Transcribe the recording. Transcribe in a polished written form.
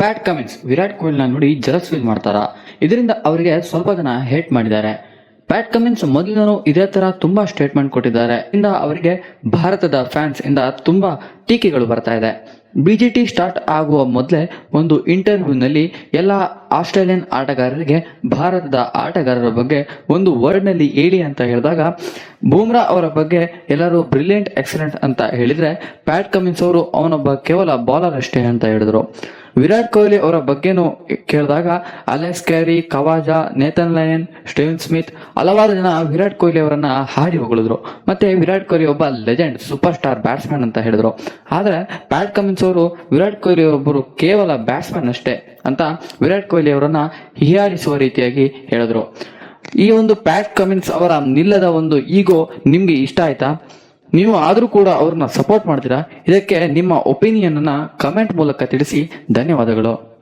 Pat Cummins Virat ಕೊಹ್ಲಿನ ನೋಡಿ jealous feel ಮಾಡ್ತಾರ. ಇದರಿಂದ ಅವರಿಗೆ ಸ್ವಲ್ಪ ಜನ ಹೇಟ್ ಮಾಡಿದ್ದಾರೆ. ಪ್ಯಾಟ್ ಕಮಿನ್ಸ್ ಮೊದಲಿನೂ ಇದೇ ತರ ತುಂಬಾ ಸ್ಟೇಟ್ಮೆಂಟ್ ಕೊಟ್ಟಿದ್ದಾರೆ. ಇಂದ ಅವರಿಗೆ ಭಾರತದ ಫ್ಯಾನ್ಸ್ ಇಂದ ತುಂಬಾ ಟೀಕೆಗಳು ಬರ್ತಾ ಇದೆ. ಬಿಜಿಟಿ ಸ್ಟಾರ್ಟ್ ಆಗುವ ಮೊದಲೇ ಒಂದು ಇಂಟರ್ವ್ಯೂನಲ್ಲಿ ಎಲ್ಲ ಆಸ್ಟ್ರೇಲಿಯನ್ ಆಟಗಾರರಿಗೆ ಭಾರತದ ಆಟಗಾರರ ಬಗ್ಗೆ ಒಂದು ವರ್ಡ್ ನಲ್ಲಿ ಹೇಳಿ ಅಂತ ಹೇಳಿದಾಗ ಬೂಮ್ರಾ ಅವರ ಬಗ್ಗೆ ಎಲ್ಲರೂ ಬ್ರಿಲಿಯಂಟ್ ಎಕ್ಸಲೆಂಟ್ ಅಂತ ಹೇಳಿದ್ರೆ, ಪ್ಯಾಟ್ ಕಮಿನ್ಸ್ ಅವರು ಅವನೊಬ್ಬ ಕೇವಲ ಬೌಲರ್ ಅಷ್ಟೇ ಅಂತ ಹೇಳಿದ್ರು. ವಿರಾಟ್ ಕೊಹ್ಲಿ ಅವರ ಬಗ್ಗೆನೂ ಕೇಳಿದಾಗ Alex Carey, Khawaja, Nathan Lyon, Steven Smith ಹಲವಾರು ಜನ ವಿರಾಟ್ ಕೊಹ್ಲಿ ಅವರನ್ನ ಹಾಡಿ ಹೊಗಳಿದ್ರು. ಮತ್ತೆ ವಿರಾಟ್ ಕೊಹ್ಲಿ ಒಬ್ಬ ಲೆಜೆಂಡ್ ಸೂಪರ್ ಸ್ಟಾರ್ ಬ್ಯಾಟ್ಸ್ಮನ್ ಅಂತ ಹೇಳಿದ್ರು. ಆದ್ರೆ ಪ್ಯಾಟ್ ಕಮಿನ್ಸ್ ಅವರು ವಿರಾಟ್ ಕೊಹ್ಲಿ ಒಬ್ಬರು ಕೇವಲ ಬ್ಯಾಟ್ಸ್ಮನ್ ಅಷ್ಟೇ ಅಂತ ವಿರಾಟ್ ಕೊಹ್ಲಿ ಅವರನ್ನ ಹೀಯಾಳಿಸುವ ರೀತಿಯಾಗಿ ಹೇಳಿದ್ರು. ಈ ಒಂದು ಪ್ಯಾಟ್ ಕಮಿನ್ಸ್ ಅವರ ನಿಲ್ಲದ ಒಂದು ಈಗೋ ನಿಮ್ಗೆ ಇಷ್ಟ ಆಯ್ತಾ? ನೀವು ಆದ್ರೂ ಕೂಡ ಅವ್ರನ್ನ ಸಪೋರ್ಟ್ ಮಾಡ್ತೀರಾ? ಇದಕ್ಕೆ ನಿಮ್ಮ ಒಪಿನಿಯನ್ ಅನ್ನ ಕಮೆಂಟ್ ಮೂಲಕ ತಿಳಿಸಿ. ಧನ್ಯವಾದಗಳು.